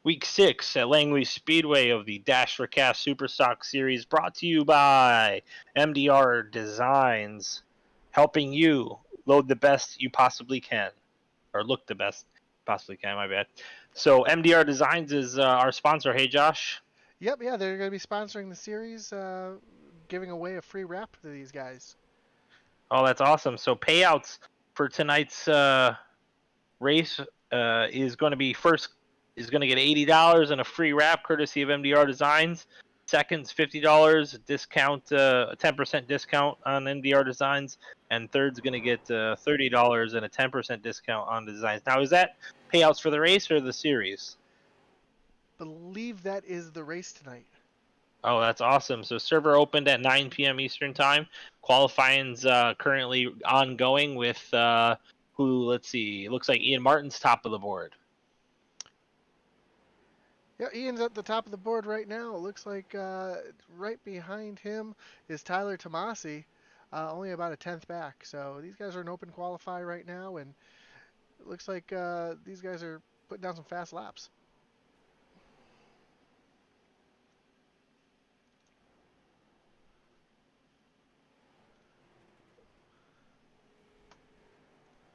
Week 6 at Langley Speedway of the Dash for Cash Super Stock Series, brought to you by MDR Designs, helping you load the best you possibly can, or look the best you possibly can, my bad. So MDR Designs is our sponsor. Hey, Josh. Yep, yeah, they're going to be sponsoring the series, giving away a free wrap to these guys. Oh, that's awesome. So payouts for tonight's race is going to be is going to get $80 and a free wrap courtesy of MDR Designs. Second's $50 discount, a 10% discount on MDR Designs, and third's going to get $30 and a 10% discount on designs. Now, is that payouts for the race or the series? Believe that is the race tonight. Oh, that's awesome. So server opened at 9 p.m. Eastern time. Qualifying's currently ongoing with who, let's see, it looks like Ian Martin's top of the board. Yeah, Ian's at the top of the board right now. It looks like right behind him is Tyler Tomasi, only about a tenth back. So these guys are an open qualify right now, and it looks like these guys are putting down some fast laps.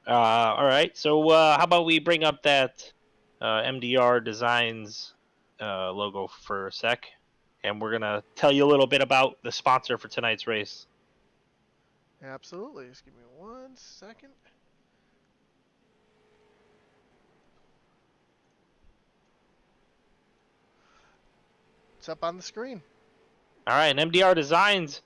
All right. So how about we bring up that MDR Designs logo for a sec, and we're gonna tell you a little bit about the sponsor for tonight's race. Absolutely. Just give me 1 second. It's up on the screen. All right, and MDR Designs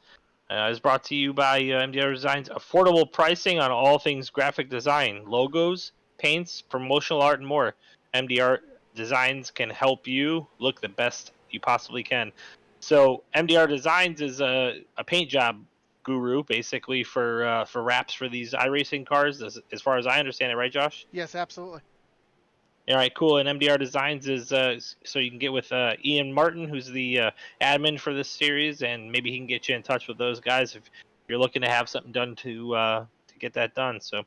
is brought to you by MDR Designs. Affordable pricing on all things graphic design, logos, paints, promotional art, and more. MDR Designs can help you look the best you possibly can. So MDR Designs is a paint job guru, basically for wraps for these iRacing cars, as far as I understand it, right, Josh? Yes, absolutely. All right, cool. And MDR Designs is so you can get with Ian Martin, who's the admin for this series, and maybe he can get you in touch with those guys if you're looking to have something done to get that done. So,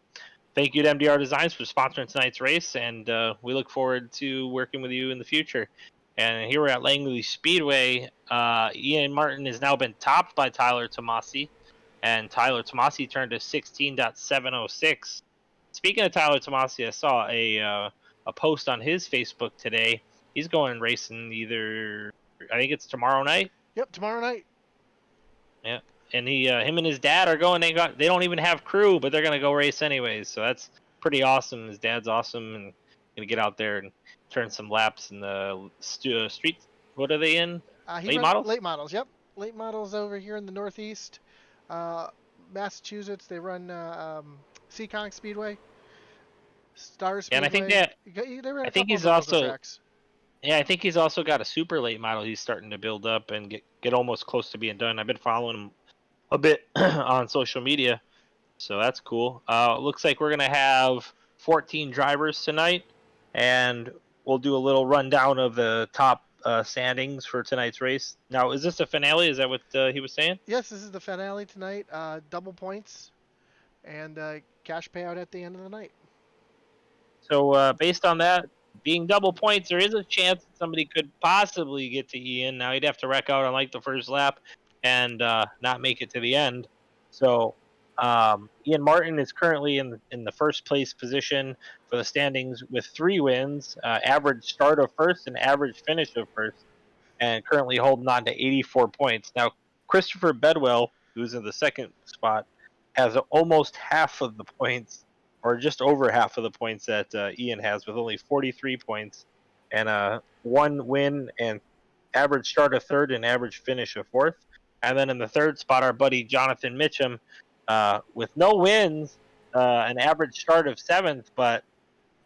thank you to MDR Designs for sponsoring tonight's race, and we look forward to working with you in the future. And here we're at Langley Speedway. Ian Martin has now been topped by Tyler Tomasi, and Tyler Tomasi turned to 16.706. Speaking of Tyler Tomasi, I saw a post on his Facebook today. He's going racing either, I think it's tomorrow night. Yep, tomorrow night. Yeah, and him and his dad are going. They don't even have crew, but they're gonna go race anyways. So that's pretty awesome. His dad's awesome and gonna get out there and turn some laps in the street. What are they in? Late models. Late models. Yep, late models over here in the Northeast, Massachusetts. They run Seekonk Speedway, Star Speedway. And I think they ran a couple of the local tracks. Yeah, I think he's also got a super late model he's starting to build up and get almost close to being done. I've been following him a bit on social media, so that's cool. Looks like we're gonna have 14 drivers tonight, and we'll do a little rundown of the top standings for tonight's race. Now, is this a finale? Is that what he was saying? Yes, this is the finale tonight. Double points and cash payout at the end of the night. So based on that being double points, there is a chance that somebody could possibly get to Ian. Now he'd have to wreck out on like the first lap and not make it to the end. So Ian Martin is currently in the first place position for the standings with 3 wins, average start of first and average finish of first, and currently holding on to 84 points. Now Christopher Bedwell, who's in the second spot, has almost half of the points, or just over half of the points that Ian has, with only 43 points and 1 win and average start of third and average finish of fourth. And then in the third spot, our buddy Jonathan Mitchum, with no wins, an average start of seventh, but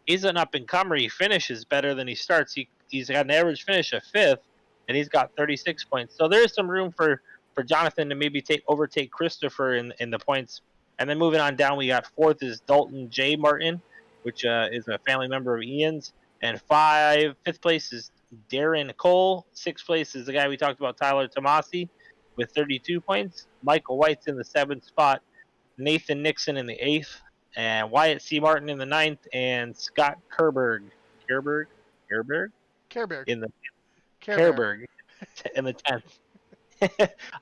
he's an up-and-comer. He finishes better than he starts. He's got an average finish of fifth, and he's got 36 points. So there's some room for Jonathan to maybe overtake Christopher in the points. And then moving on down, we got fourth is Dalton J. Martin, which is a family member of Ian's. And fifth place is Darren Cole. Sixth place is the guy we talked about, Tyler Tomasi, with 32 points. Michael White's in the 7th spot. Nathan Nixon in the 8th. And Wyatt C. Martin in the 9th. And Scott Kerberg Careberg. in the Careberg. Careberg in the 10th.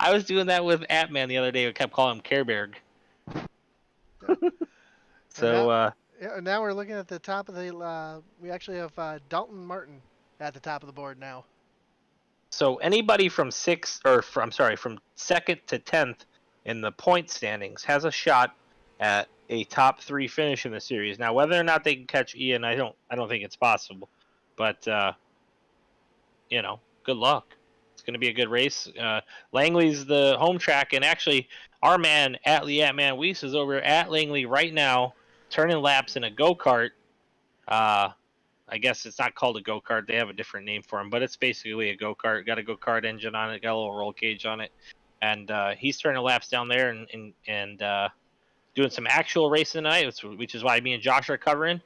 I was doing that with Atman the other day. I kept calling him Careberg. Yeah. And now, So yeah, now we're looking at the top of the. We actually have Dalton Martin at the top of the board now. so anybody from from 2nd to 10th in the point standings has a shot at a top 3 finish in the series. Now, whether or not they can catch Ian, I don't think it's possible. But good luck. It's going to be a good race. Langley's the home track, and actually, our man Atman Weiss is over at Langley right now, turning laps in a go kart. I guess it's not called a go kart; they have a different name for them, but it's basically a go kart. Got a go kart engine on it, got a little roll cage on it, and he's turning laps down there and doing some actual racing tonight, which is why me and Josh are covering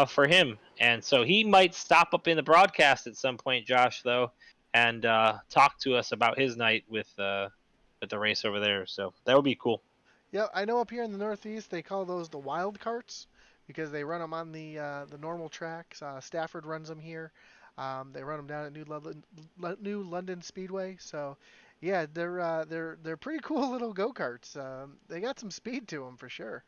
for him. And so he might stop up in the broadcast at some point, Josh, though, and talk to us about his night with the race over there. So that would be cool. Yeah, I know up here in the Northeast they call those the wild carts because they run them on the normal tracks. Stafford runs them here. They run them down at New London Speedway. So, yeah, they're pretty cool little go karts. They got some speed to them for sure.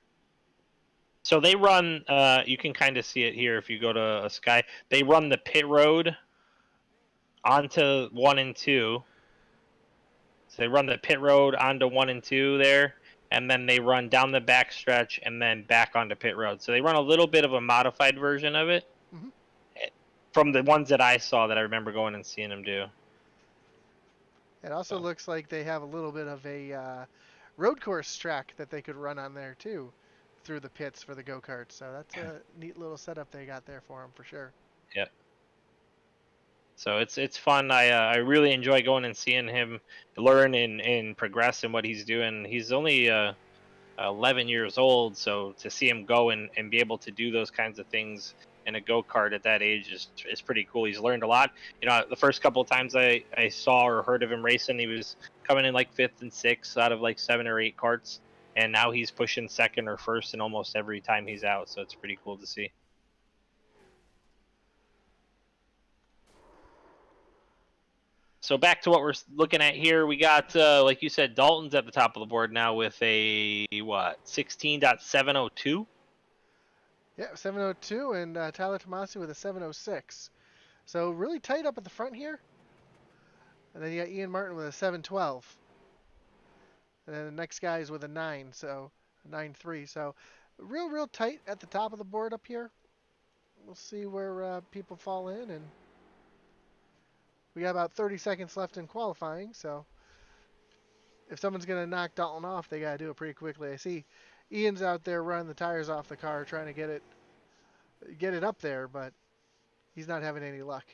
So they run. You can kind of see it here if you go to a Sky. They run the pit road onto 1 and 2. So they run the pit road onto 1 and 2 there, and then they run down the back stretch and then back onto pit road. So they run a little bit of a modified version of it Hmm. from the ones that I saw that I remember going and seeing them do. It also So looks like they have a little bit of a road course track that they could run on there too, through the pits for the go karts. So that's a neat little setup they got there for them for sure. yeah. So it's fun. I really enjoy going and seeing him learn and progress in what he's doing. He's only 11 years old, so to see him go and be able to do those kinds of things in a go-kart at that age is pretty cool. He's learned a lot. The first couple of times I saw or heard of him racing, he was coming in like 5th and 6th out of like 7 or 8 karts, and now he's pushing 2nd or 1st in almost every time he's out, so it's pretty cool to see. So back to what we're looking at here, we got like you said, Dalton's at the top of the board now with a 16.702. Yeah, 702 and Tyler Tomasi with a 706. So really tight up at the front here. And then you got Ian Martin with a 712. And then the next guy is with a 9, so a 9.3. So real tight at the top of the board up here. We'll see where people fall in. And we got about 30 seconds left in qualifying. So if someone's going to knock Dalton off, they got to do it pretty quickly. I see Ian's out there running the tires off the car trying to get it up there, but he's not having any luck.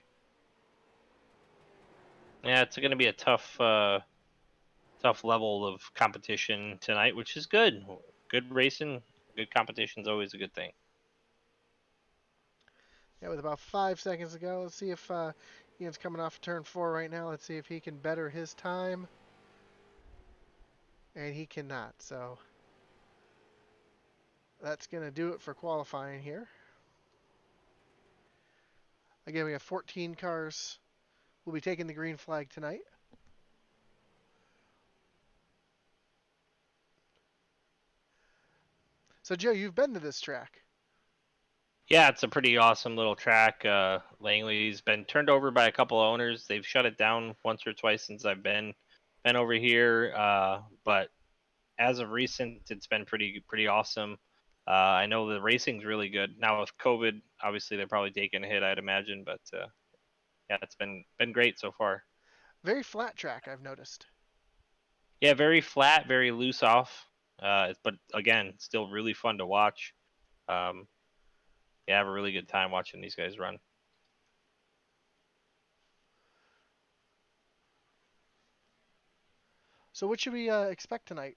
Yeah, it's going to be a tough level of competition tonight, which is good. Good racing, good competition is always a good thing. Yeah, with about 5 seconds to go, let's see if Ian's coming off turn 4 right now. Let's see if he can better his time. And he cannot, so that's going to do it for qualifying here. Again, we have 14 cars. We'll be taking the green flag tonight. So, Joe, you've been to this track. Yeah, it's a pretty awesome little track. Langley's been turned over by a couple of owners. They've shut it down once or twice since I've been over here. But as of recent, it's been pretty awesome. I know the racing's really good now with COVID. Obviously, they're probably taking a hit, I'd imagine. But yeah, it's been great so far. Very flat track, I've noticed. Yeah, very flat, very loose off. But again, still really fun to watch. Yeah, I have a really good time watching these guys run. So, what should we expect tonight?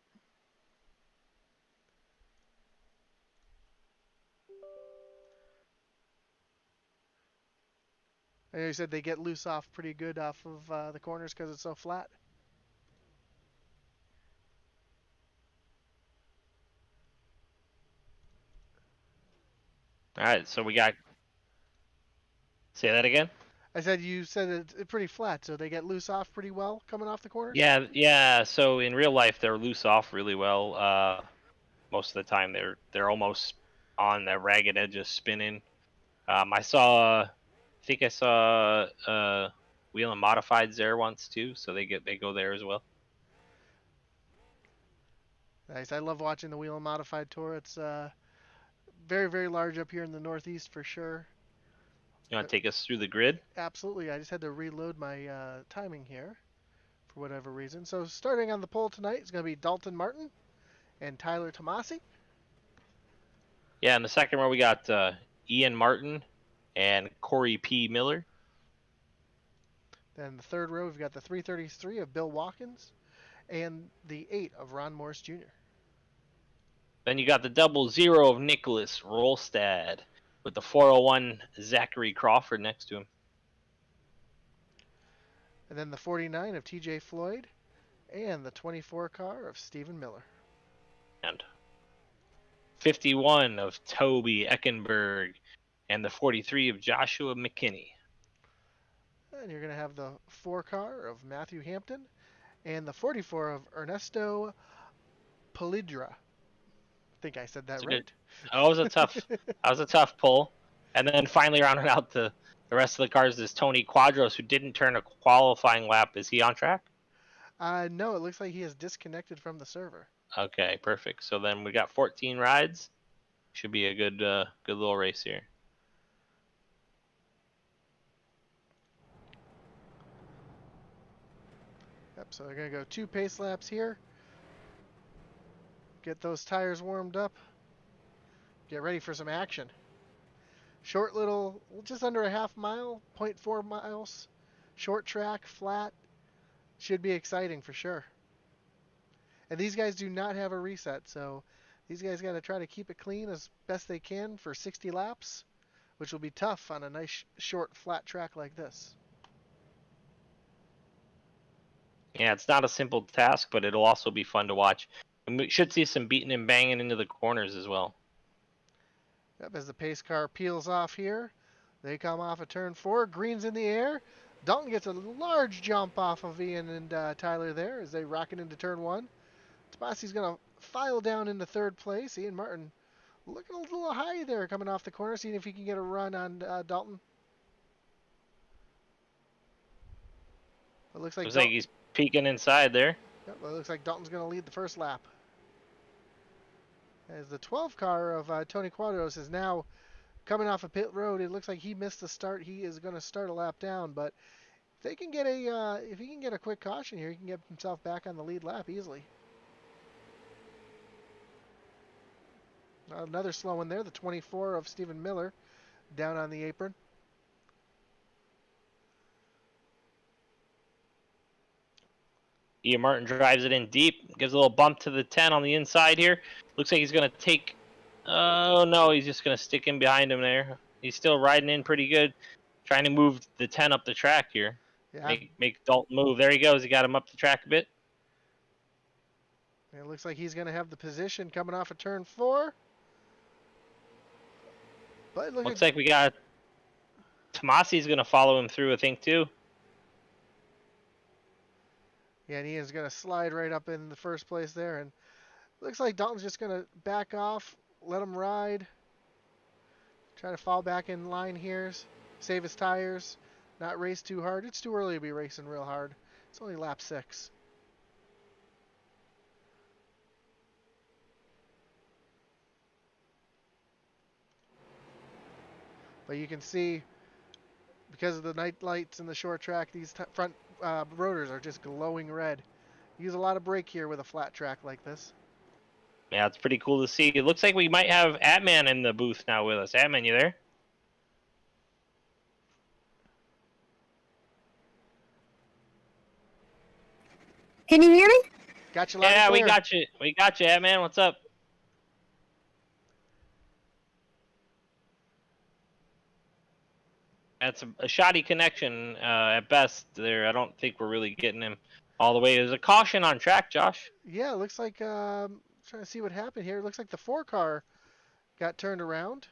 I know you said they get loose off pretty good off of the corners because it's so flat. All right, so we got. Say that again. I said you said it's pretty flat, so they get loose off pretty well coming off the corners. Yeah, yeah. So in real life, they're loose off really well. Most of the time, they're almost on the ragged edges spinning. I think I saw Wheel and Modifieds there once too, so they go there as well. Nice. I love watching the Wheel and Modified Tour. It's very, very large up here in the Northeast for sure. You want to take us through the grid? Absolutely. I just had to reload my timing here for whatever reason. So starting on the pole tonight is going to be Dalton Martin and Tyler Tomasi. Yeah, in the second row we got Ian Martin and Corey P. Miller. Then the third row we've got the 333 of Bill Watkins and the 8 of Ron Morris Jr. Then you got the 00 of Nicholas Rolstad with the 401 Zachary Crawford next to him. And then the 49 of TJ Floyd and the 24 car of Stephen Miller. And 51 of Toby Eckenberg and the 43 of Joshua McKinney. And you're going to have the 4 car of Matthew Hampton and the 44 of Ernesto Polidra. I think I said that right. Good, that was a tough pull. And then finally rounding out the rest of the cars is Tony Quadros, who didn't turn a qualifying lap. Is he on track? No, it looks like he is disconnected from the server. Okay, perfect. So then we got 14 rides. Should be a good little race here. Yep, so they're going to go 2 pace laps here. Get those tires warmed up. Get ready for some action. Short little, just under a half mile, 0.4 miles. Short track, flat. Should be exciting for sure. And these guys do not have a reset, so these guys got to try to keep it clean as best they can for 60 laps, which will be tough on a nice short flat track like this. Yeah, it's not a simple task, but it'll also be fun to watch. And we should see some beating and banging into the corners as well. Yep, as the pace car peels off here, they come off of turn 4. Green's in the air. Dalton gets a large jump off of Ian and Tyler there as they rocket into turn 1. Tomasi's going to file down into 3rd place. Ian Martin looking a little high there coming off the corner, seeing if he can get a run on Dalton. It looks like he's peeking inside there. Yep, it looks like Dalton's going to lead the first lap. As the 12 car of Tony Quadros is now coming off of pit road, it looks like he missed the start. He is going to start a lap down, but if they can get if he can get a quick caution here, he can get himself back on the lead lap easily. Another slow one there, the 24 of Stephen Miller down on the apron. Ian Martin drives it in deep, gives a little bump to the 10 on the inside here. Looks like he's going to take... Oh, no, he's just going to stick in behind him there. He's still riding in pretty good, trying to move the 10 up the track here. Yeah. Make Dalton move. There he goes. He got him up the track a bit. It looks like he's going to have the position coming off of turn 4. But looks like we got... Tomasi's going to follow him through, I think, too. Yeah, and Ian's going to slide right up in the first place there. And looks like Dalton's just going to back off, let him ride. Try to fall back in line here, save his tires, not race too hard. It's too early to be racing real hard. It's only lap 6. But you can see, because of the night lights and the short track, these front rotors are just glowing red. Use a lot of brake here with a flat track like this. Yeah, it's pretty cool to see. It looks like we might have Atman in the booth now with us. Atman, you there? Can you hear me? Got you. Yeah, we got you. We got you, Atman. What's up? That's a shoddy connection at best there. I don't think we're really getting him all the way. There's a caution on track, Josh. Yeah, it looks like, trying to see what happened here. It looks like the 4 car got turned around.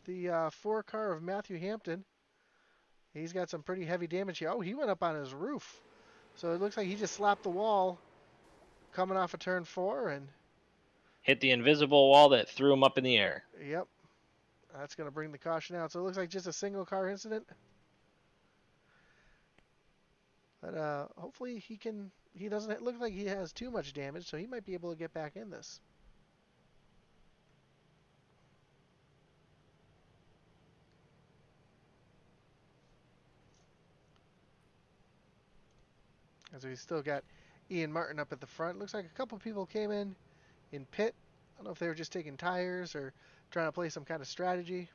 the 4 car of Matthew Hampton. He's got some pretty heavy damage here. Oh, he went up on his roof. So it looks like he just slapped the wall coming off of turn 4 and hit the invisible wall that threw him up in the air. Yep. That's going to bring the caution out. So it looks like just a single car incident. But hopefully he doesn't look like he has too much damage, so he might be able to get back in this. As we've still got Ian Martin up at the front. Looks like a couple people came in pit. I don't know if they were just taking tires or trying to play some kind of strategy.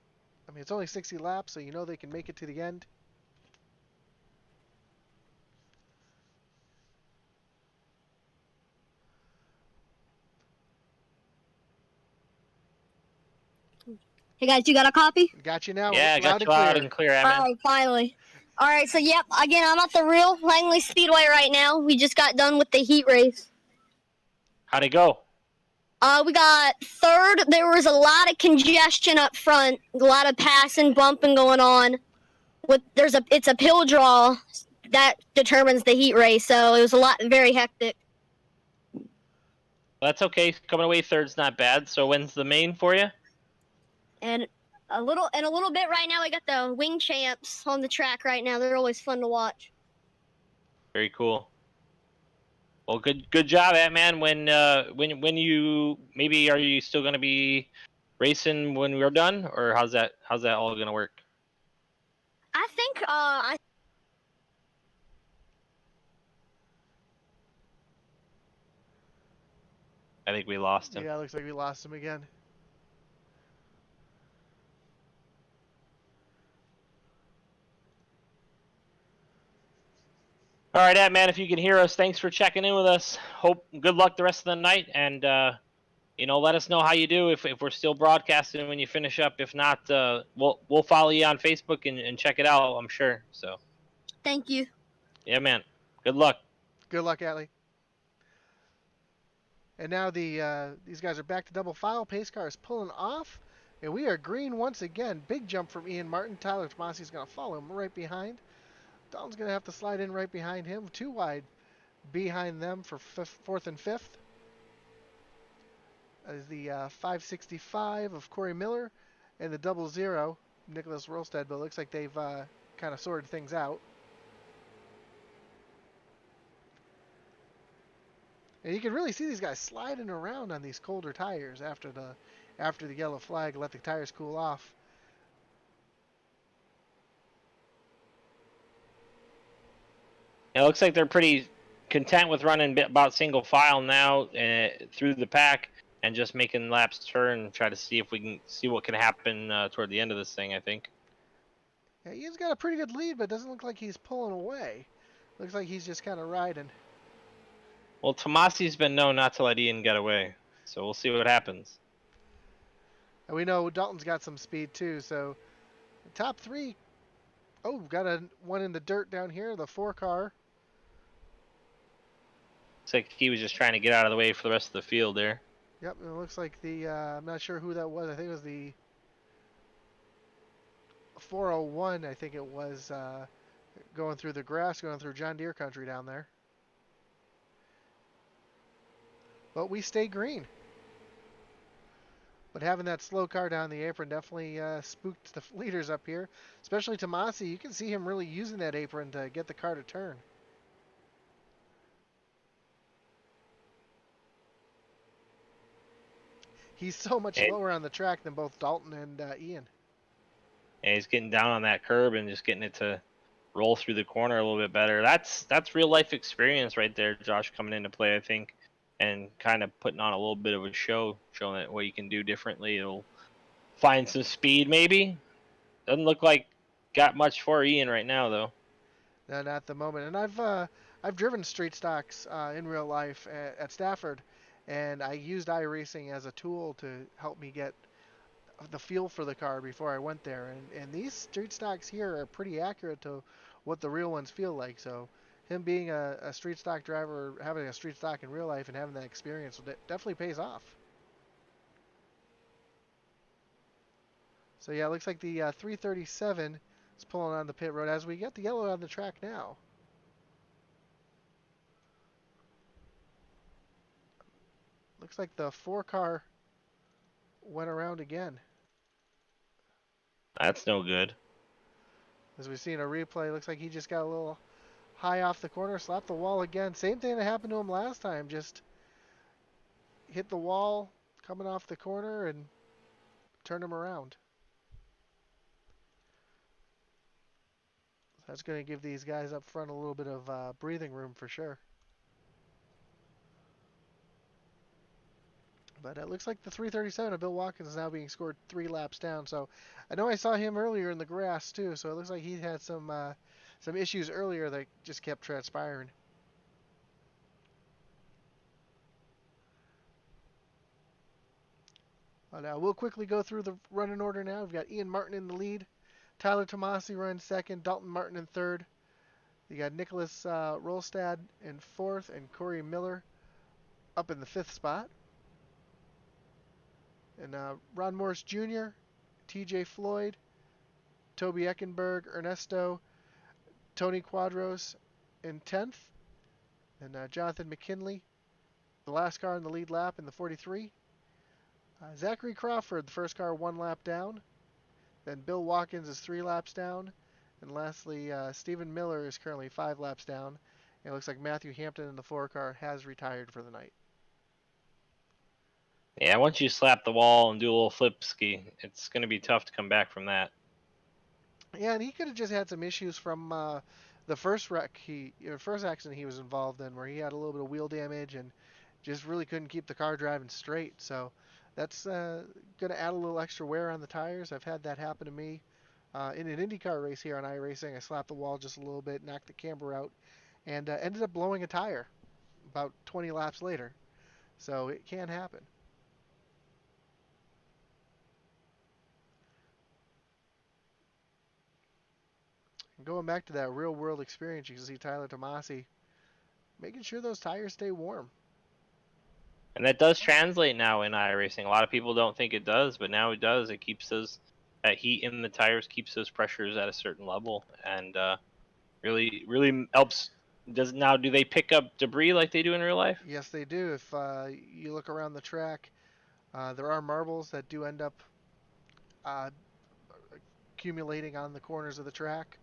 I mean, it's only 60 laps, so you know they can make it to the end. Hey guys, you got a copy? Got you now. Yeah, I got you loud and clear, man. All right, finally. All right, so yep, again, I'm at the real Langley Speedway right now. We just got done with the heat race. How'd it go? We got third. There was a lot of congestion up front, a lot of passing, bumping going on. It's a pill draw that determines the heat race, so it was very hectic. That's okay. Coming away third's not bad. So when's the main for you? And a little bit right now, we got the wing champs on the track right now. They're always fun to watch. Very cool. Well, good job, man. When you maybe are you still going to be racing when we're done, or how's that all going to work? I think I think we lost him. Yeah, it looks like we lost him again. All right, man, if you can hear us, thanks for checking in with us. Good luck the rest of the night, and let us know how you do if we're still broadcasting when you finish up. If not, we'll follow you on Facebook and check it out, I'm sure. So. Thank you. Yeah, man. Good luck. Good luck, Atlee. And now these guys are back to double file. Pace car is pulling off, and we are green once again. Big jump from Ian Martin. Tyler Tomasi is going to follow him right behind. Dalton's going to have to slide in right behind him. 2 wide behind them for 4th and 5th. That is the 565 of Corey Miller and the 00 Nicholas Rolstad. But it looks like they've kind of sorted things out. And you can really see these guys sliding around on these colder tires after the yellow flag. Let the tires cool off. It looks like they're pretty content with running about single file now through the pack and just making laps turn and try to see if we can see what can happen toward the end of this thing, I think. Yeah, Ian's got a pretty good lead, but it doesn't look like he's pulling away. Looks like he's just kind of riding. Well, Tomasi's been known not to let Ian get away, so we'll see what happens. And we know Dalton's got some speed too, so the top 3. Oh, got one in the dirt down here, the 4 car. Looks like he was just trying to get out of the way for the rest of the field there. Yep, it looks like I'm not sure who that was. I think it was the 401, I think it was, going through the grass, going through John Deere country down there. But we stay green. But having that slow car down the apron definitely spooked the leaders up here. Especially Tomasi. You can see him really using that apron to get the car to turn. He's so much lower on the track than both Dalton and Ian. And he's getting down on that curb and just getting it to roll through the corner a little bit better. That's real life experience right there, Josh, coming into play, I think, and kind of putting on a little bit of a show, showing that what you can do differently. It'll find some speed, maybe. Doesn't look like got much for Ian right now, though. No, not at the moment. And I've driven street stocks in real life at Stafford, and I used iRacing as a tool to help me get the feel for the car before I went there. And these street stocks here are pretty accurate to what the real ones feel like. So him being a street stock driver, having a street stock in real life and having that experience definitely pays off. So yeah, it looks like the 337 is pulling on the pit road as we get the yellow on the track now. Looks like the 4 car went around again. That's no good. As we've seen a replay, looks like he just got a little high off the corner, slapped the wall again. Same thing that happened to him last time, just hit the wall coming off the corner and turned him around. That's going to give these guys up front a little bit of breathing room for sure. But it looks like the 337 of Bill Watkins is now being scored 3 laps down. So I know I saw him earlier in the grass too. So it looks like he had some issues earlier that just kept transpiring. But we'll quickly go through the running order now. We've got Ian Martin in the lead, Tyler Tomasi running second, Dalton Martin in third. You got Nicholas Rolstad in fourth, and Corey Miller up in the 5th spot. And Ron Morris Jr., TJ Floyd, Toby Eckenberg, Ernesto, Tony Quadros in 10th, and Jonathan McKinley, the last car in the lead lap in the 43. Zachary Crawford, the first car 1 lap down. Then Bill Watkins is 3 laps down. And lastly, Stephen Miller is currently 5 laps down. And it looks like Matthew Hampton in the 4 car has retired for the night. Yeah, once you slap the wall and do a little flip ski, it's going to be tough to come back from that. Yeah, and he could have just had some issues from the first first accident he was involved in, where he had a little bit of wheel damage and just really couldn't keep the car driving straight. So that's going to add a little extra wear on the tires. I've had that happen to me in an IndyCar race here on iRacing. I slapped the wall just a little bit, knocked the camber out, and ended up blowing a tire about 20 laps later. So it can happen. Going back to that real world experience, you can see Tyler Tomasi making sure those tires stay warm. And that does translate now in iRacing. A lot of people don't think it does, but now it does. It keeps that heat in the tires, keeps those pressures at a certain level, and really helps. Do they pick up debris like they do in real life? Yes, they do. If you look around the track, there are marbles that do end up accumulating on the corners of the track.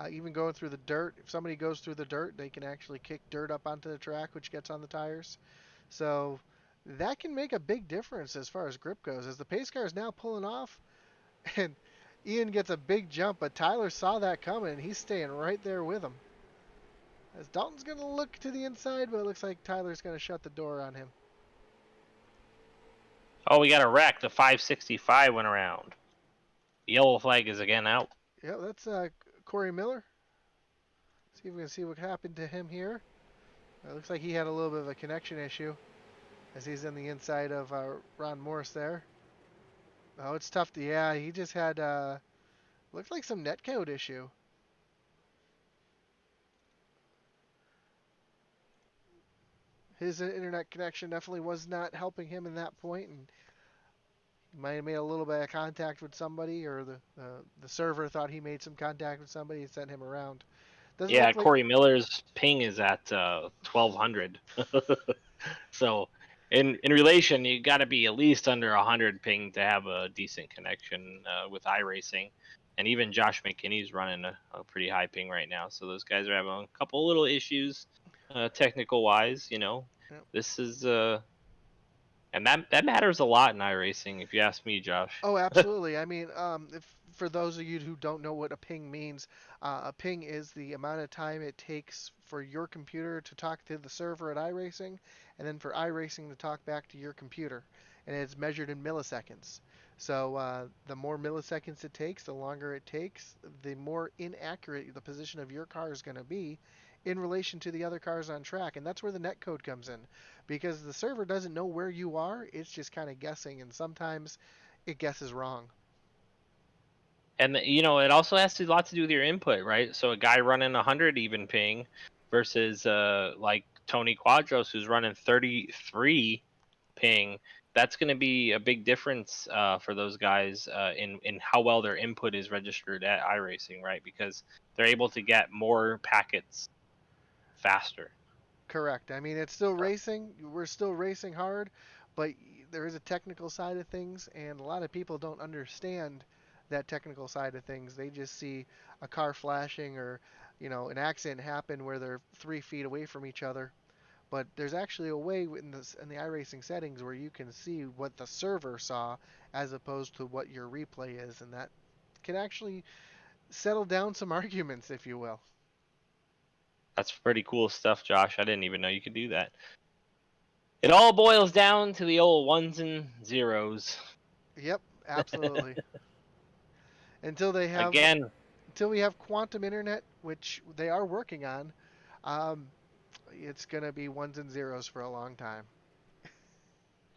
Even going through the dirt, if somebody goes through the dirt, they can actually kick dirt up onto the track, which gets on the tires. So that can make a big difference as far as grip goes. As the pace car is now pulling off, and Ian gets a big jump, but Tyler saw that coming, and he's staying right there with him. As Dalton's going to look to the inside, but it looks like Tyler's going to shut the door on him. Oh, we got a wreck. The 565 went around. The yellow flag is again out. Yeah, that's Corey Miller. See if we can see what happened to him here. It looks like he had a little bit of a connection issue as he's in the inside of Ron Morris there. Oh, it's tough to, yeah, he just had, looked like some netcode issue. His internet connection definitely was not helping him in that point, and he might have made a little bit of contact with somebody, or the server thought he made some contact with somebody and sent him around. Doesn't Yeah, look like... Corey Miller's ping is at 1200. So in relation, you got to be at least under 100 ping to have a decent connection with iRacing. And even Josh McKinney's running a pretty high ping right now. So those guys are having a couple little issues technical wise, you know. Yep. This is and that matters a lot in iRacing, if you ask me, Josh. Oh, absolutely. I mean, for those of you who don't know what a ping means, a ping is the amount of time it takes for your computer to talk to the server at iRacing, and then for iRacing to talk back to your computer, and it's measured in milliseconds. So the more milliseconds it takes, the longer it takes, the more inaccurate the position of your car is going to be in relation to the other cars on track. And that's where the netcode comes in, because the server doesn't know where you are. It's just kind of guessing, and sometimes it guesses wrong. And you know, it also has a lot to do with your input, right? So a guy running 100 even ping versus like Tony Quadros, who's running 33 ping, that's going to be a big difference for those guys in how well their input is registered at iRacing, right? Because they're able to get more packets faster. Correct. I mean, it's still racing. We're still racing hard, but there is a technical side of things, and a lot of people don't understand that technical side of things. They just see a car flashing or, an accident happen where they're 3 feet away from each other. But there's actually a way in the iRacing settings where you can see what the server saw as opposed to what your replay is, and that can actually settle down some arguments, if you will. That's pretty cool stuff, Josh. I didn't even know you could do that. It all boils down to the old ones and zeros. Yep, absolutely. Until they have Again, until we have quantum internet, which they are working on, um, it's gonna be ones and zeros for a long time.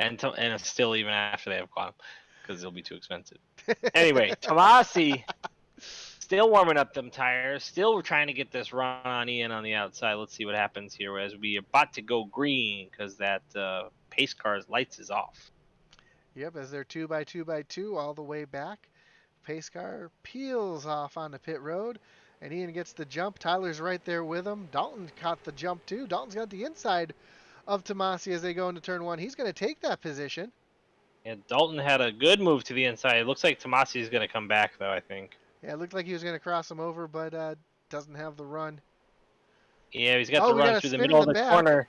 and it's still even after they have quantum, because it'll be too expensive. Anyway, Tomasi still warming up them tires. Still trying to get this run on Ian on the outside. Let's see what happens here as we about to go green because that pace car's lights is off. Yep, as they're 2x2x2 all the way back. Pace car peels off onto pit road, and Ian gets the jump. Tyler's right there with him. Dalton caught the jump too. Dalton's got the inside of Tomasi as they go into turn one. He's going to take that position. Yeah, Dalton had a good move to the inside. It looks like Tomasi is going to come back, though, I think. Yeah, it looked like he was going to cross him over, but doesn't have the run. Yeah, he's got the run through the middle of the corner.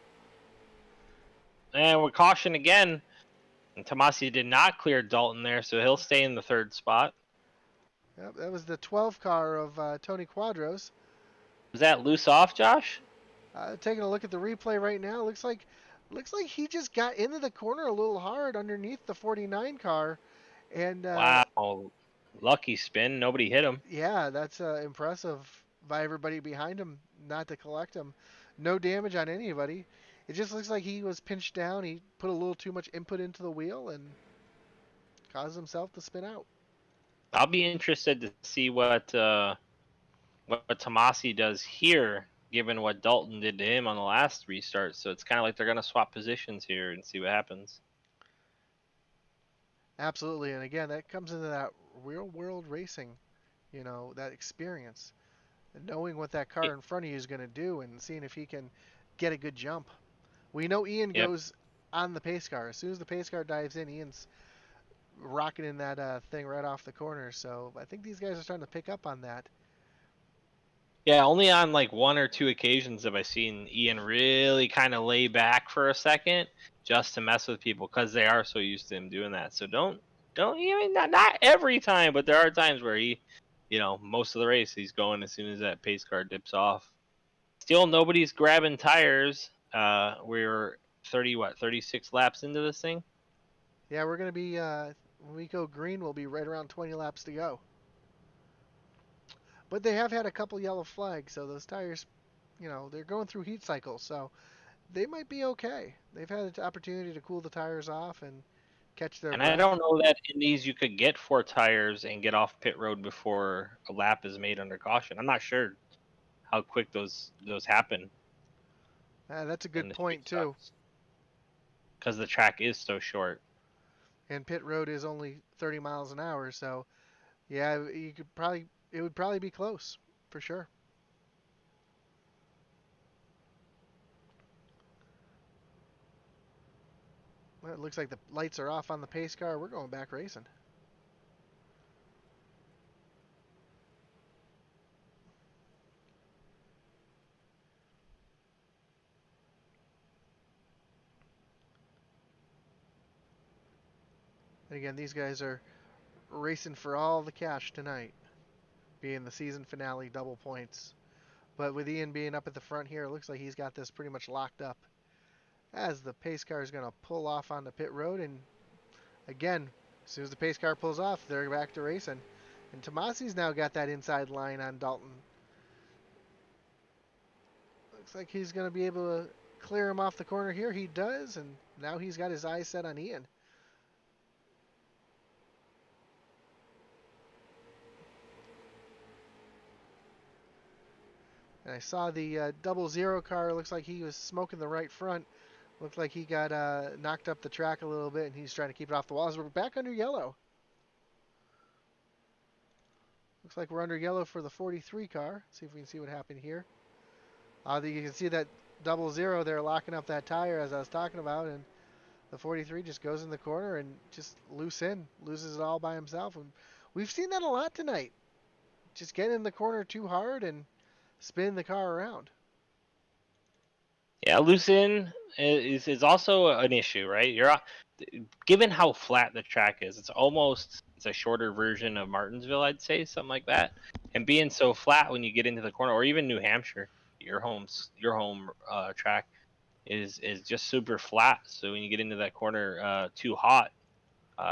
And we're caution again. And Tomasi did not clear Dalton there, so he'll stay in the third spot. Yep, that was the 12 car of Tony Quadros. Was that loose off, Josh? Taking a look at the replay right now, looks like he just got into the corner a little hard underneath the 49 car, and wow, lucky spin, nobody hit him. Yeah, that's impressive by everybody behind him not to collect him. No damage on anybody. It just looks like he was pinched down. He put a little too much input into the wheel and caused himself to spin out. I'll be interested to see what Tomasi does here, given what Dalton did to him on the last restart. So it's kind of like they're going to swap positions here and see what happens. Absolutely, and again, that comes into that real-world racing, that experience, and knowing what that car in front of you is going to do and seeing if he can get a good jump. We know Ian goes on the pace car. As soon as the pace car dives in, Ian's rocketing that thing right off the corner. So I think these guys are starting to pick up on that. Yeah, only on like one or two occasions have I seen Ian really kind of lay back for a second just to mess with people because they are so used to him doing that. So don't even not every time, but there are times where he, most of the race he's going as soon as that pace car dips off. Still nobody's grabbing tires. We're 36 laps into this thing? Yeah, we're going to be, when we go green, we'll be right around 20 laps to go. But they have had a couple yellow flags, so those tires, they're going through heat cycles, so they might be okay. They've had an opportunity to cool the tires off and catch their breath. I don't know that in these you could get 4 tires and get off pit road before a lap is made under caution. I'm not sure how quick those happen. That's a good point, too. Because the track is so short. And pit road is only 30 miles an hour, so yeah, it would probably be close, for sure. Well, it looks like the lights are off on the pace car. We're going back racing. And again, these guys are racing for all the cash tonight, being the season finale double points. But with Ian being up at the front here, it looks like he's got this pretty much locked up. As the pace car is going to pull off on the pit road, and again, as soon as the pace car pulls off, they're back to racing. And Tomasi's now got that inside line on Dalton. Looks like he's going to be able to clear him off the corner here. He does, and now he's got his eyes set on Ian. And I saw the 00 car. Looks like he was smoking the right front Looked like he got knocked up the track a little bit, and he's trying to keep it off the walls. We're back under yellow. Looks like we're under yellow for the 43 car. See if we can see what happened here. You can see that 00 there locking up that tire as I was talking about, and the 43 just goes in the corner and just loses it all by himself. And we've seen that a lot tonight. Just getting in the corner too hard and spinning the car around. Yeah, loose in is also an issue, right? Given how flat the track is, it's a shorter version of Martinsville, I'd say, something like that. And being so flat when you get into the corner, or even New Hampshire, your home track is just super flat. So when you get into that corner too hot,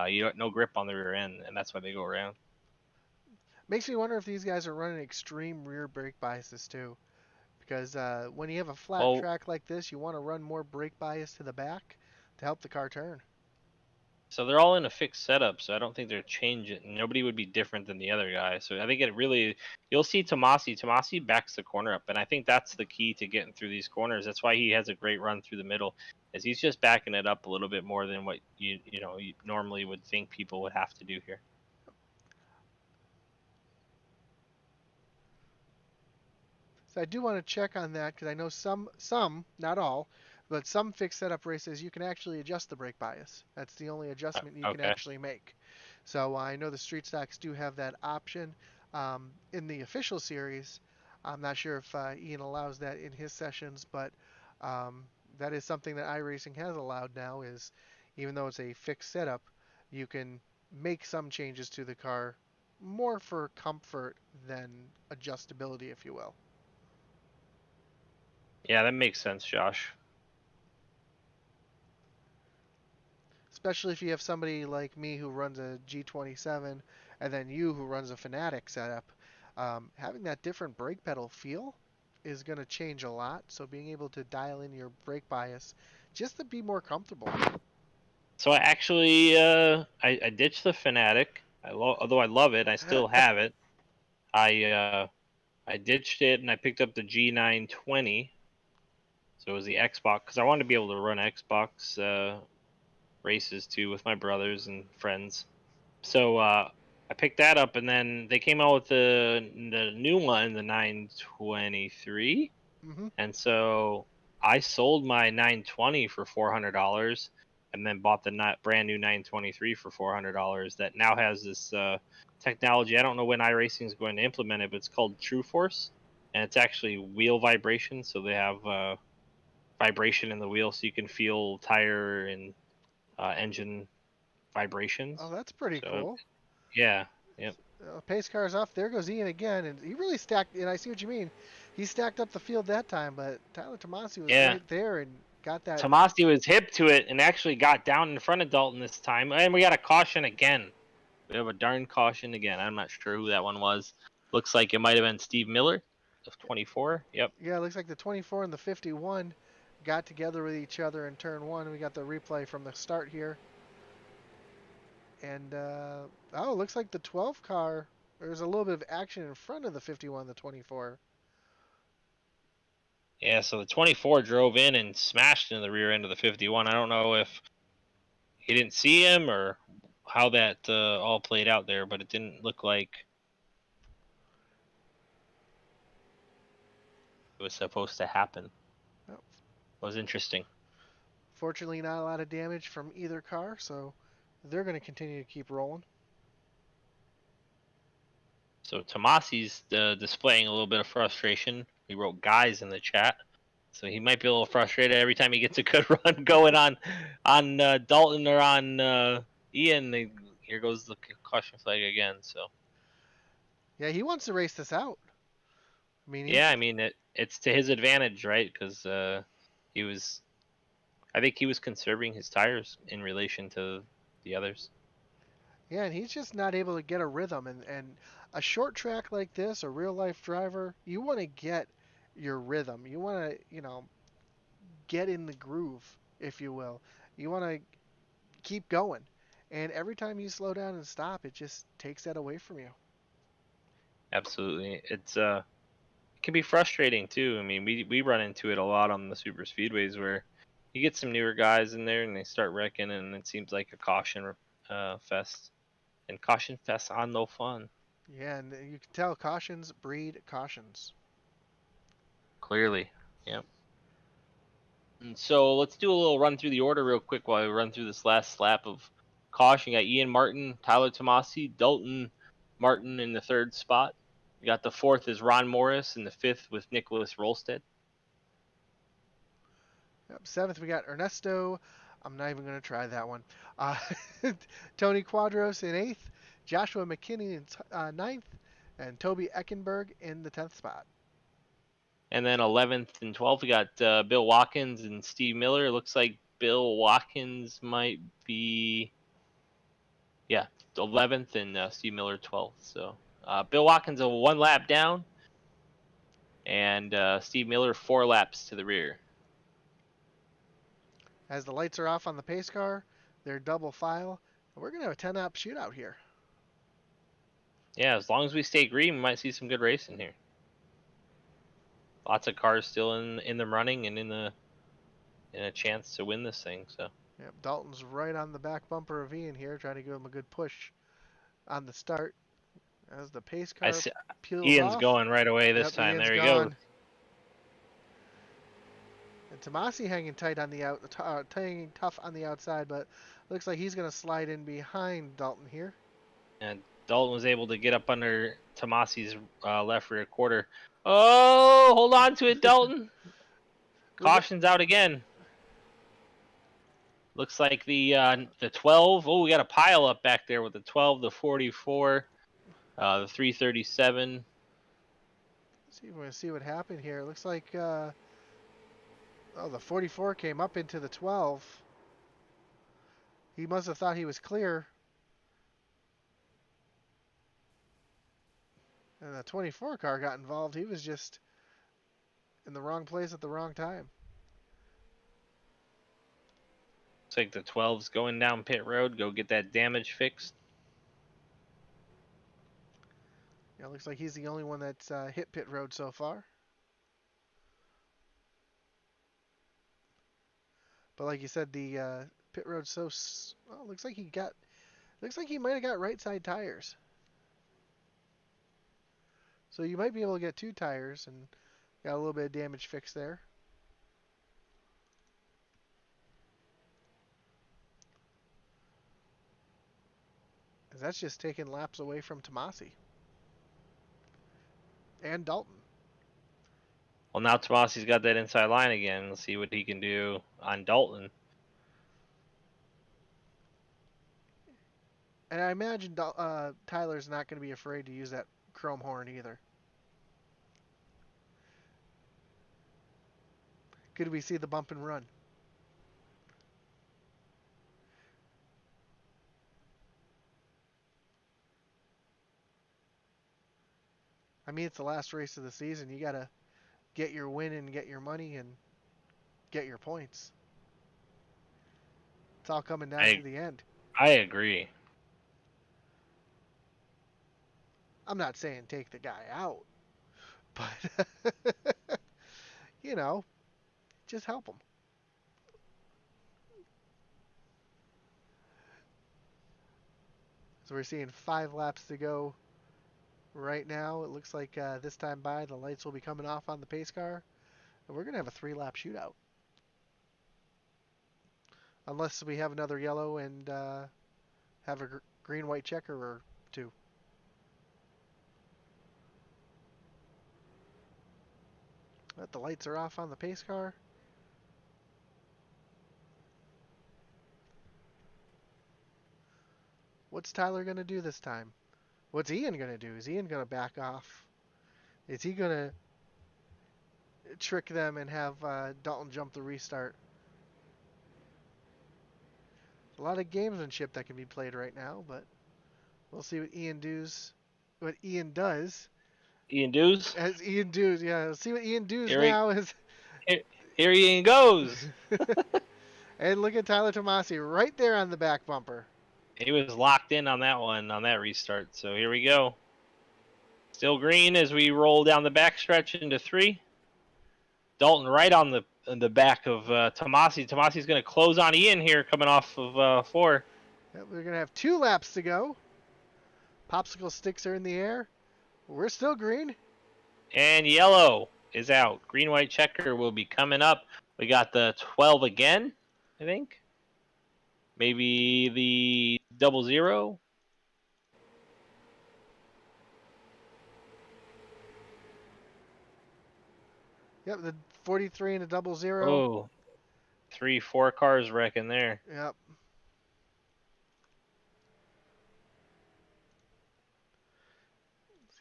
you got no grip on the rear end, and that's why they go around. Makes me wonder if these guys are running extreme rear brake biases too. Because when you have a flat track like this, you want to run more brake bias to the back to help the car turn. So they're all in a fixed setup, so I don't think they're changing. Nobody would be different than the other guy. So I think you'll see Tomasi. Tomasi backs the corner up, and I think that's the key to getting through these corners. That's why he has a great run through the middle, is he's just backing it up a little bit more than what you normally would think people would have to do here. So I do want to check on that because I know some, not all, but some fixed setup races you can actually adjust the brake bias. That's the only adjustment you can actually make. So I know the street stocks do have that option. In the official series, I'm not sure if Ian allows that in his sessions, but that is something that iRacing has allowed now, is even though it's a fixed setup, you can make some changes to the car more for comfort than adjustability, if you will. Yeah, that makes sense, Josh. Especially if you have somebody like me who runs a G27 and then you who runs a Fanatic setup. Having that different brake pedal feel is going to change a lot. So being able to dial in your brake bias just to be more comfortable. So I actually I ditched the Fanatic. Although I love it, I still have it. I ditched it and I picked up the G920. So it was the Xbox, because I wanted to be able to run Xbox races too with my brothers and friends. So I picked that up, and then they came out with the new one, the 923. Mm-hmm. And so I sold my 920 for $400, and then bought the brand new 923 for $400. That now has this technology. I don't know when iRacing is going to implement it, but it's called True Force, and it's actually wheel vibration. So they have vibration in the wheel, so you can feel tire and engine vibrations. Oh, that's pretty cool. Yeah. Yep. Pace car's off. There goes Ian again, and he really stacked. And I see what you mean. He stacked up the field that time, but Tyler Tomasi was right there and got that. Tomasi was hip to it and actually got down in front of Dalton this time, and we got a caution again. We have a darn caution again. I'm not sure who that one was. Looks like it might have been Steve Miller, of 24. Yep. Yeah, it looks like the 24 and the 51 got together with each other in turn one. We got the replay from the start here. And, it looks like the 12 car, there's a little bit of action in front of the 51, the 24. Yeah, so the 24 drove in and smashed into the rear end of the 51. I don't know if he didn't see him or how that all played out there, but it didn't look like it was supposed to happen. Oh. It was interesting. Fortunately, not a lot of damage from either car, so they're going to continue to keep rolling. So Tomasi's displaying a little bit of frustration. He wrote "guys" in the chat, so he might be a little frustrated every time he gets a good run going on Dalton or on Ian. Here goes the caution flag again. So yeah, he wants to race this out. I mean, it's to his advantage, right? Because I think he was conserving his tires in relation to the others. Yeah, and he's just not able to get a rhythm. And a short track like this, a real life driver, you want to get your rhythm. You want to, get in the groove, if you will. You want to keep going. And every time you slow down and stop, it just takes that away from you. Absolutely. It can be frustrating too. I mean, we run into it a lot on the super speedways where You get some newer guys in there, and they start wrecking, and it seems like a caution fest. And caution fests are no fun. Yeah, and you can tell cautions breed cautions. Clearly, yep. And so let's do a little run through the order real quick while we run through this last lap of caution. You got Ian Martin, Tyler Tomasi, Dalton Martin in the 3rd spot. We got the 4th is Ron Morris, and the 5th with Nicholas Rolstead. Yep, 7th we got Ernesto. I'm not even going to try that one. Tony Quadros in 8th, Joshua McKinney in 9th, and Toby Eckenberg in the 10th spot. And then 11th and 12th, we got Bill Watkins and Steve Miller. It looks like Bill Watkins might be, 11th, and Steve Miller 12th. So Bill Watkins 1 lap down, and Steve Miller 4 laps to the rear. As the lights are off on the pace car, they're double file. We're going to have a 10-lap shootout here. Yeah, as long as we stay green, we might see some good racing here. Lots of cars still in the running and in a chance to win this thing. So. Yep, Dalton's right on the back bumper of Ian here, trying to give him a good push on the start. As the pace car peels Ian's off. going right away this time. Ian's there he gone. goes. And Tomasi hanging tight on the hanging tough on the outside, but looks like he's going to slide in behind Dalton here. And Dalton was able to get up under Tomasi's left rear quarter. Oh, hold on to it, Dalton. Caution's out again. Looks like the 12. Oh, we got a pile up back there with the 12, the 44, the 337. We're going to see what happened here. It looks like the 44 came up into the 12. He must have thought he was clear. And the 24 car got involved. He was just in the wrong place at the wrong time. Looks like the 12's going down pit road. Go get that damage fixed. Yeah, looks like he's the only one that's hit pit road so far. But like you said, the pit road's so well, looks like he might have got right side tires. So you might be able to get 2 tires and got a little bit of damage fixed there. Because that's just taking laps away from Tomasi. And Dalton. Well, now Tomasi's got that inside line again. Let's see what he can do on Dalton. And I imagine Tyler's not going to be afraid to use that chrome horn either. Could we see the bump and run? I mean, it's the last race of the season. You got to get your win and get your money and get your points. It's all coming down to the end. I agree. I'm not saying take the guy out, but, you know, just help him. So we're seeing 5 laps to go right now. It looks like this time by the lights will be coming off on the pace car. And we're going to have a 3-lap shootout. Unless we have another yellow and have a green-white checker or 2. But the lights are off on the pace car. What's Tyler going to do this time? What's Ian going to do? Is Ian going to back off? Is he going to trick them and have Dalton jump the restart? A lot of gamesmanship that can be played right now, but we'll see what Ian does. Ian does? As Ian does, yeah. Let's see what Ian does now is. Here Ian goes. And look at Tyler Tomasi right there on the back bumper. He was locked in on that one, on that restart. So here we go. Still green as we roll down the backstretch into 3. Dalton right on the the back of Tomasi. Tomasi's going to close on Ian here, coming off of 4. Yep, we're going to have 2 laps to go. Popsicle sticks are in the air. We're still green. And yellow is out. Green, white checker will be coming up. We got the 12 again, I think. Maybe the 00. Yep, the 43 and a 00. Oh, 3, 4 cars wrecking there. Yep.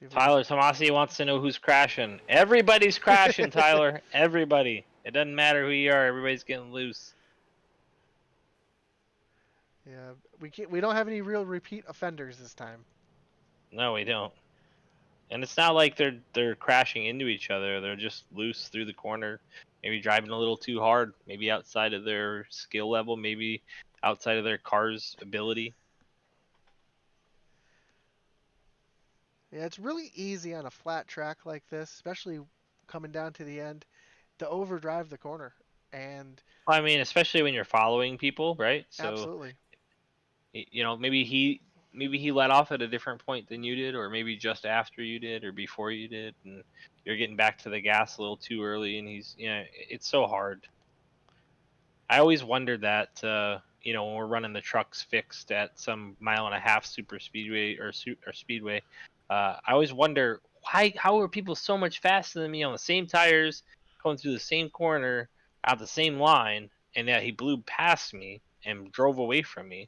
Tyler Tomasi wants to know who's crashing. Everybody's crashing, Tyler. Everybody. It doesn't matter who you are. Everybody's getting loose. Yeah, we don't have any real repeat offenders this time. No, we don't. And it's not like they're crashing into each other. They're just loose through the corner. Maybe driving a little too hard. Maybe outside of their skill level. Maybe outside of their car's ability. Yeah, it's really easy on a flat track like this, especially coming down to the end, to overdrive the corner. And I mean, especially when you're following people, right? So, absolutely. you know, maybe he let off at a different point than you did, or maybe just after you did, or before you did, and you're getting back to the gas a little too early, and he's, you know, it's so hard. I always wondered that, you know, when we're running the trucks fixed at some 1.5 super speedway or speedway, I always wonder how are people so much faster than me on the same tires, going through the same corner, out the same line, and yet he blew past me and drove away from me.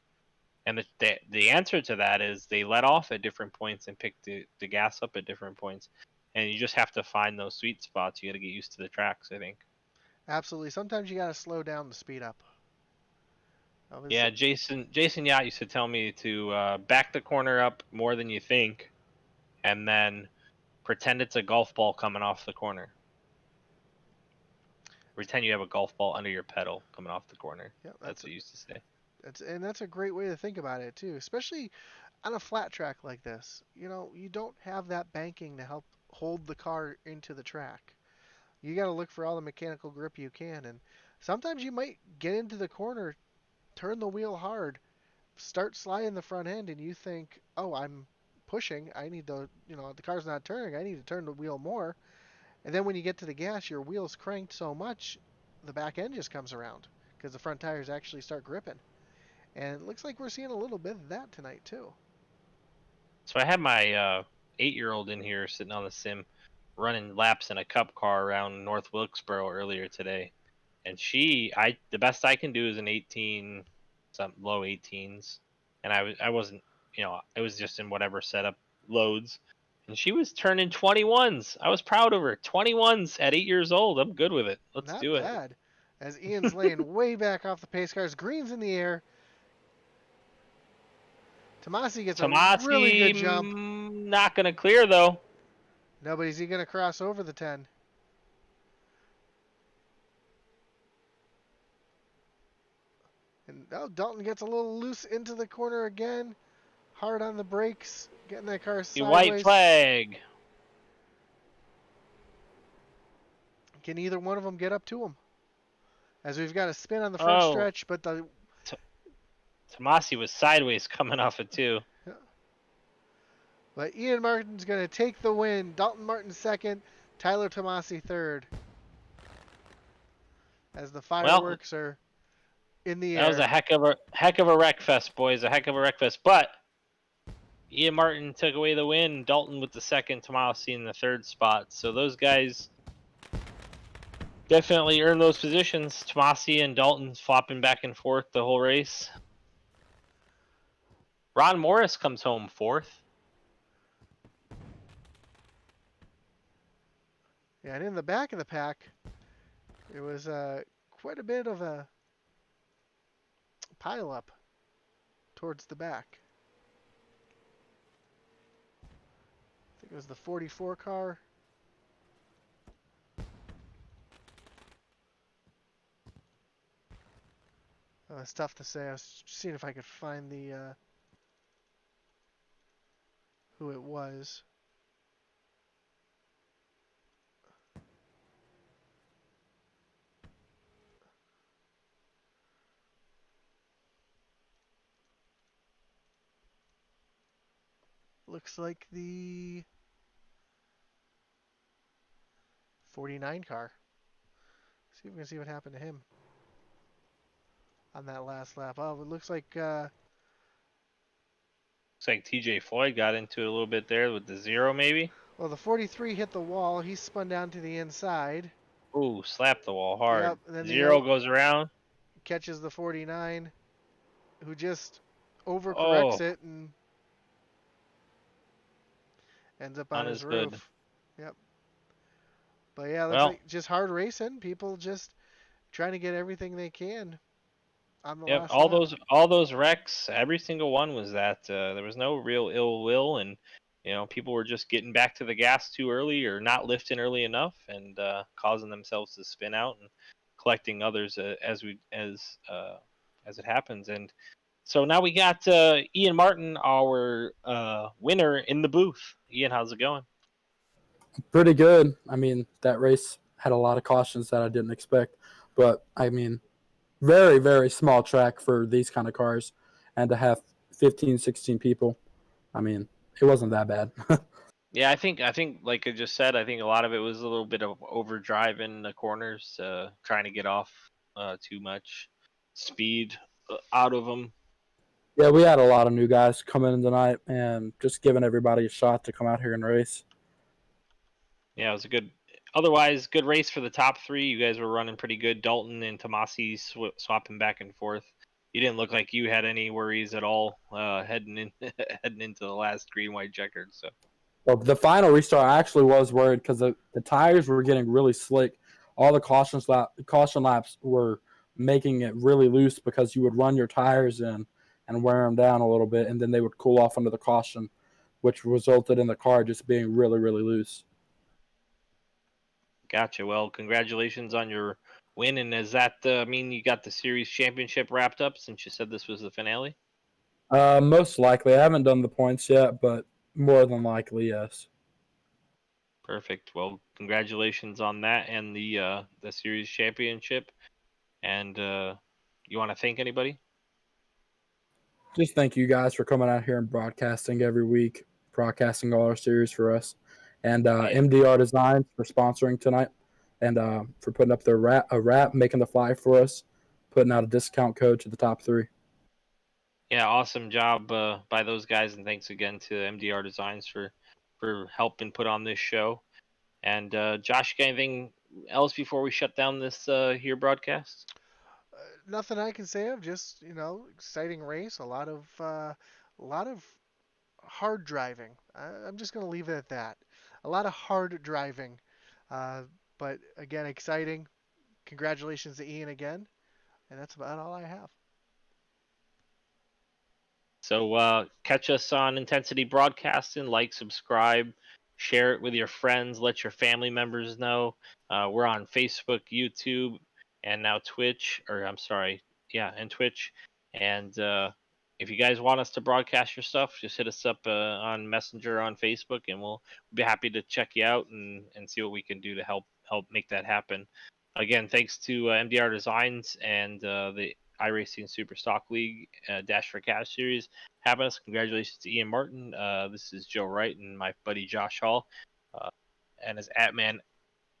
And the answer to that is they let off at different points and pick the gas up at different points. And you just have to find those sweet spots. You got to get used to the tracks, I think. Absolutely. Sometimes you got to slow down to speed up. Yeah, Jason Yacht used to tell me to back the corner up more than you think, and then pretend it's a golf ball coming off the corner. Pretend you have a golf ball under your pedal coming off the corner. Yep, that's what he used to say. That's a great way to think about it too, especially on a flat track like this. You know, you don't have that banking to help hold the car into the track. You got to look for all the mechanical grip you can, and sometimes you might get into the corner, turn the wheel hard, start sliding the front end, and you think, "Oh, I'm pushing. I need to, you know, the car's not turning. I need to turn the wheel more." And then when you get to the gas, your wheel's cranked so much, the back end just comes around because the front tires actually start gripping. And it looks like we're seeing a little bit of that tonight too. So I had my 8-year-old in here sitting on the sim, running laps in a cup car around North Wilkesboro earlier today, and the best I can do is an 18, some low 18s, and I wasn't, you know, it was just in whatever setup loads, and she was turning 21s. I was proud of her. 21s at 8 years old. I'm good with it. Let's do it. Not bad. As Ian's laying way back off the pace cars, green's in the air. Tomasi gets a really good jump. Not going to clear, though. No, but is he going to cross over the 10? And oh, Dalton gets a little loose into the corner again. Hard on the brakes. Getting that car sideways. White flag. Can either one of them get up to him? As we've got a spin on the front stretch, but the... Tomasi was sideways coming off it, too. Yeah. But Ian Martin's going to take the win. Dalton Martin second. Tyler Tomasi third. As the fireworks are in the air. That was a heck of a wreck fest, boys. A heck of a wreck fest. But Ian Martin took away the win. Dalton with the second. Tomasi in the third spot. So those guys definitely earned those positions. Tomasi and Dalton flopping back and forth the whole race. Ron Morris comes home fourth. Yeah, and in the back of the pack, it was quite a bit of a pile up towards the back. I think it was the 44 car. It's tough to say. I was seeing if I could find the who it was. looks like the 49 car. See if we can see what happened to him on that last lap. Oh, it looks like Looks like TJ Floyd got into it a little bit there with the 0 maybe. well, the 43 hit the wall. He spun down to the inside. Ooh, slapped the wall hard. Yep, and then 0 goes around. catches the 49, who just overcorrects Oh, it and ends up on on his his hood. roof. Yep. But yeah, looks Well, like just hard racing. People just trying to get everything they can on the yep, last lap. all those wrecks, every single one was that. There was no real ill will, and people were just getting back to the gas too early or not lifting early enough, and causing themselves to spin out and collecting others as it happens. And so now we got Ian Martin, our winner, in the booth. Ian, how's it going? Pretty good. I mean, that race had a lot of cautions that I didn't expect, but I mean, very, very small track for these kind of cars, and to have 15, 16 people, I mean, it wasn't that bad. Yeah, I think like I just said, I think a lot of it was a little bit of overdriving the corners, trying to get off too much speed out of them. Yeah, we had a lot of new guys coming in tonight, and just giving everybody a shot to come out here and race. Yeah, it was a otherwise good race for the top three. You guys were running pretty good. Dalton and Tomasi swapping back and forth. You didn't look like you had any worries at all heading into the last green white checkered. So. Well, the final restart, I actually was worried because the tires were getting really slick. All the caution laps were making it really loose because you would run your tires in and wear them down a little bit, and then they would cool off under the caution, which resulted in the car just being really, really loose. Gotcha. Well, congratulations on your win. And does that mean you got the series championship wrapped up since you said this was the finale? Most likely. I haven't done the points yet, but more than likely, yes. Perfect. Well, congratulations on that and the series championship. And you want to thank anybody? Just thank you guys for coming out here and broadcasting every week, broadcasting all our series for us, and MDR Designs for sponsoring tonight, and for putting up a wrap, making the fly for us, putting out a discount code to the top three. Yeah, awesome job by those guys, and thanks again to MDR Designs for helping put on this show. And Josh, you got anything else before we shut down this here broadcast? Nothing I can say of. Just exciting race. A lot of hard driving. I'm just gonna leave it at that. A lot of hard driving. But again, exciting. Congratulations to Ian again. And that's about all I have. So catch us on Intensity Broadcasting, like, subscribe, share it with your friends, let your family members know. We're on Facebook, YouTube, and now Twitch, and Twitch. And if you guys want us to broadcast your stuff, just hit us up on Messenger on Facebook, and we'll be happy to check you out and see what we can do to help make that happen. Again, thanks to MDR Designs and the iRacing Super Stock League Dash for Cash Series having us. Congratulations to Ian Martin. This is Joe Wright and my buddy Josh Hall. And as Atman